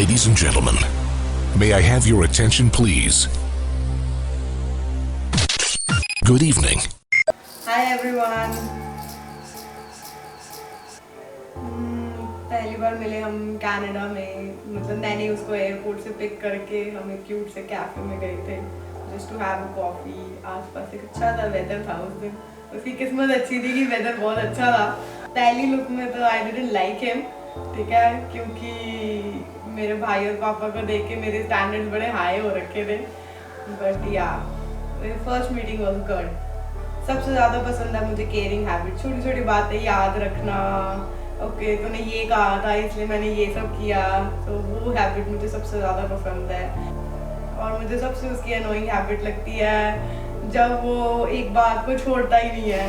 Ladies and gentlemen, may I have your attention, please? Good evening. Hi everyone. पहली बार मिले हम Canada में, मतलब मैंने उसको एयरपोर्ट से पिक करके हम एक क्यूट से कैफे में गए थे just to have a coffee. आसपास एक अच्छा सा वेदर था उस दिन, उसकी किस्मत अच्छी थी कि वेदर बहुत अच्छा था। पहली लुक में तो आई डिडंट लाइक हिम, ठीक है, क्योंकि मेरे भाई और पापा को देख के मेरे स्टैंडर्ड्स बड़े हाई हो रखे थे। बट या फर्स्ट मीटिंग वाज गुड। सबसे ज़्यादा पसंद है मुझे केयरिंग हैबिट, छोटी छोटी बातें याद रखना। ओके तूने ये कहा था इसलिए मैंने ये सब किया, तो वो हैबिट मुझे सबसे ज़्यादा पसंद है। और मुझे सबसे उसकी अनोइंग हैबिट लगती है जब वो एक बात को छोड़ता ही नहीं है।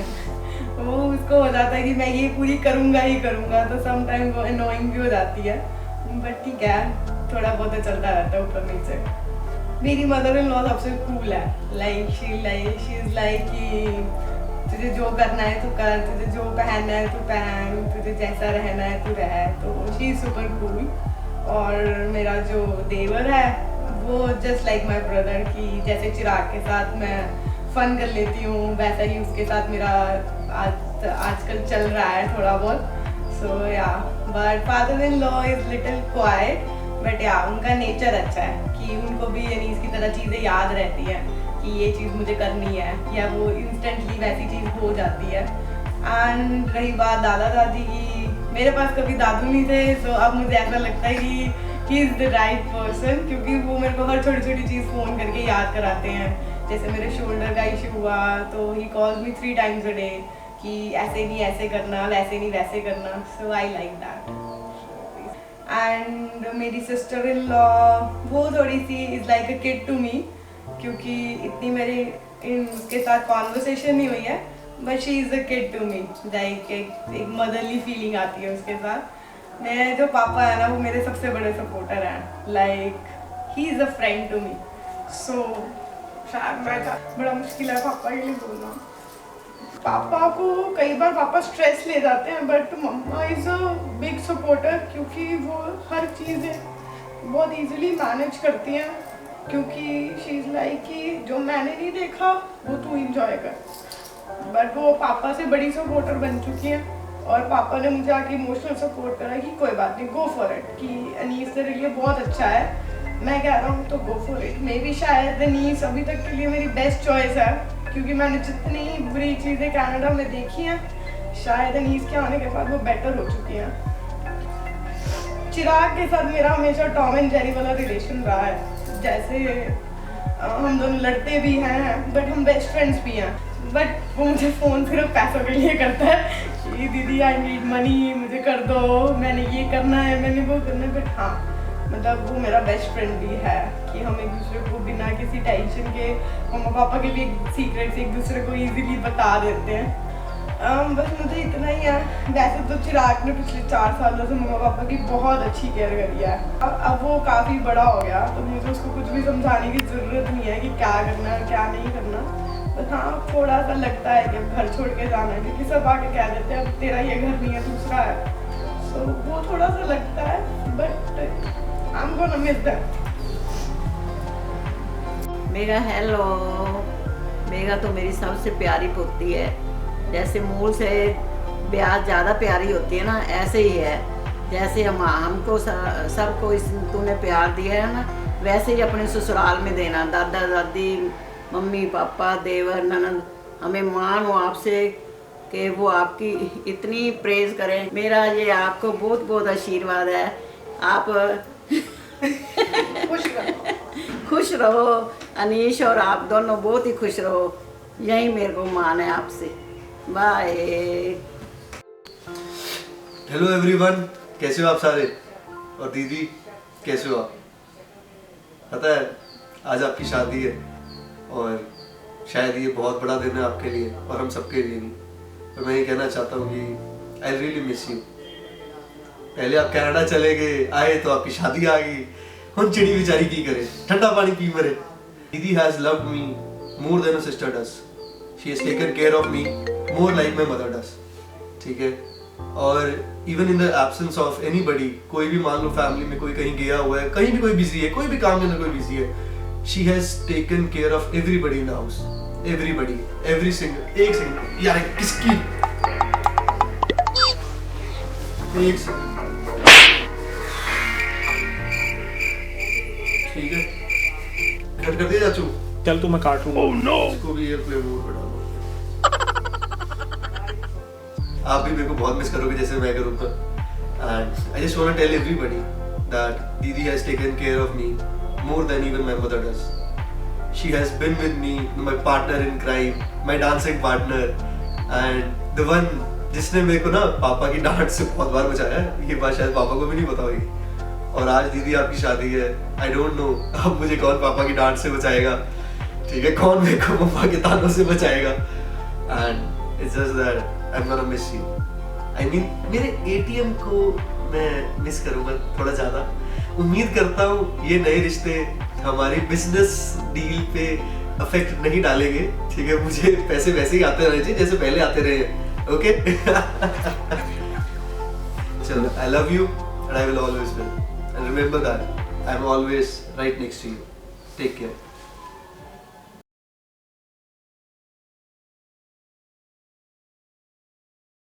वो उसको हो जाता है कि मैं ये पूरी करूँगा ही करूँगा, तो समटाइम वो अनोइंग भी हो जाती है। बट ठीक है, थोड़ा बहुत तो चलता रहता है ऊपर नीचे। मेरी मदर इन लॉ सबसे कूल है। लाइक शी इज़ लाइक कि तुझे जो करना है तू कर, तुझे जो पहनना है तू पहन, तुझे जैसा रहना है तू रह। तो शी इज़ सुपर कूल। और मेरा जो देवर है वो जस्ट लाइक माई ब्रदर, की जैसे चिराग के साथ मैं फ़न कर लेती हूँ वैसा ही उसके साथ मेरा आजकल चल रहा है थोड़ा बहुत। सो या but father in law is little quite, but या उनका नेचर अच्छा है कि उनको भी यानी इसकी तरह चीज़ें याद रहती हैं कि ये चीज़ मुझे करनी है, या वो इंस्टेंटली वैसी चीज़ हो जाती है। एंड रही बात दादा दादी की, मेरे पास कभी दादू नहीं थे, तो अब मुझे ऐसा लगता है कि he is the right person, क्योंकि वो मेरे को हर छोटी छोटी चीज़ फ़ोन करके याद कराते हैं। जैसे मेरे शोल्डर का इशू हुआ तो he calls me 3 times a day कि ऐसे नहीं ऐसे करना, वैसे नहीं वैसे करना। So I like that. And मेरी सिस्टर इन लॉ वो थोड़ी सी is like a kid to me, क्योंकि इतनी मेरी उसके साथ कॉन्वर्सेशन नहीं हुई है, but she is a kid to me. Like एक मदरली फीलिंग आती है उसके साथ। मेरे जो पापा है ना वो मेरे सबसे बड़े सपोर्टर हैं। Like he is a friend to me. So शायद मैं बड़ा मुश्किल है पापा के लिए बोलना। पापा को कई बार पापा स्ट्रेस ले जाते हैं, but mamma is a big supporter, क्योंकि वो हर चीज़ बहुत इजीली मैनेज करती हैं, क्योंकि शी इज़ लाइक कि जो मैंने नहीं देखा वो तू इंजॉय कर। बट वो पापा से बड़ी सपोर्टर बन चुकी हैं, और पापा ने मुझे आके इमोशनल सपोर्ट करा कि कोई बात नहीं, गो फॉर इट, कि अनीस तेरे लिए बहुत अच्छा है, मैं कह रहा हूँ तो go for it. May be शायद अनीस अभी तक के लिए मेरी बेस्ट चॉइस है, क्योंकि मैंने जितनी बुरी चीज़ें कनाडा में देखी हैं, शायद अनीस के आने के बाद वो बेटर हो चुकी हैं। चिराग के साथ मेरा हमेशा टॉम एंड जेरी वाला रिलेशन रहा है। जैसे हम दोनों लड़ते भी हैं, बट हम बेस्ट फ्रेंड्स भी हैं। बट वो मुझे फ़ोन सिर्फ पैसों के लिए करता है कि दीदी आई नीड मनी, मुझे कर दो, मैंने ये करना है, मैंने वो करना है। बट हाँ, मतलब वो मेरा बेस्ट फ्रेंड भी है कि हम एक दूसरे को बिना किसी टेंशन के, मम्मा पापा के भी सीक्रेट्स एक दूसरे को इजीली बता देते हैं। बस मुझे इतना ही है। वैसे तो चिराग ने पिछले 4 सालों से मम्मा पापा की बहुत अच्छी केयर करी है। अब वो काफ़ी बड़ा हो गया, तो मुझे उसको कुछ भी समझाने की ज़रूरत नहीं है कि क्या करना है क्या नहीं करना। बस हाँ, थोड़ा सा लगता है कि घर छोड़ के जाना है, क्योंकि सब आके कह देते हैं अब तेरा ये घर नहीं है दूसरा है। सो वो थोड़ा सा लगता है, but I am gonna miss that. Mega hello, mega तो मेरी सबसे प्यारी पोती है। जैसे मूल से ब्याज ज़्यादा प्यारी होती है ना, ऐसे ही है। जैसे हमको सबको इस तूने प्यार दिया है ना, वैसे ही अपने ससुराल में देना। दादा दादी, मम्मी पापा, देवर ननद, हमें मान हो आपसे कि वो आपकी इतनी प्रेज करें। मेरा ये आपको बहुत बहुत आशीर्वाद है। आप खुश रहो अनीश, और आप दोनों बहुत ही खुश रहो, यही मेरे को मान है आपसे। बाय। हेलो एवरीवन, कैसे हो आप सारे? और दीदी कैसे हो आप? पता है आज आपकी शादी है, और शायद ये बहुत बड़ा दिन है आपके लिए और हम सबके लिए नहीं। तो मैं ये कहना चाहता हूँ कि आई रियली मिस यू। पहले आप कनाडा चले गए, आए तो आपकी शादी आ गई, हम चिड़ी बेचारी की करे, ठंडा पानी पी मरे। दीदी has loved me more then a sister does. She has taken care of me more like my mother does. ठीक है, और even in the absence of anybody, कोई भी मान लो फैमिली में कोई कहीं गया हुआ है, कहीं भी कोई बिजी है, कोई भी काम के अंदर कोई बिजी है, she has taken care of everybody in house, everybody, every single, एक सेकंड यार किसकी, एक सेकंड, ठीक है कट कर दिया चाचू, चल तू मैं काट लूंगा। इसको भी एयरप्लेन मोड पे डालो। आप भी मेरे को बहुत मिस करोगे जैसे मैं करूँगा। And I just want to tell everybody that दीदी has taken care of me more than even my mother does. She has been with me, my partner in crime, my dancing partner, and the one जिसने मेरे को ना पापा की डांट से बहुत बार बचाया है। ये बात शायद पापा को भी नहीं पता होगी। और आज दीदी आपकी शादी है, आई डोंट नो अब मुझे कौन पापा की डांट से बचाएगा, ठीक है, कौन मेरे को पापा के तानों से बचाएगा। And it's just that I am gonna miss you. I mean मेरे एटीएम को मैं मिस करूंगा थोड़ा ज्यादा। उम्मीद करता हूँ ये नए रिश्ते हमारी बिजनेस डील पे अफेक्ट नहीं डालेंगे, ठीक है, मुझे पैसे वैसे ही आते रहने चाहिए जैसे पहले आते रहे। ओके चलो, I love you and I will always will. And remember that I am always right next to you. Take care.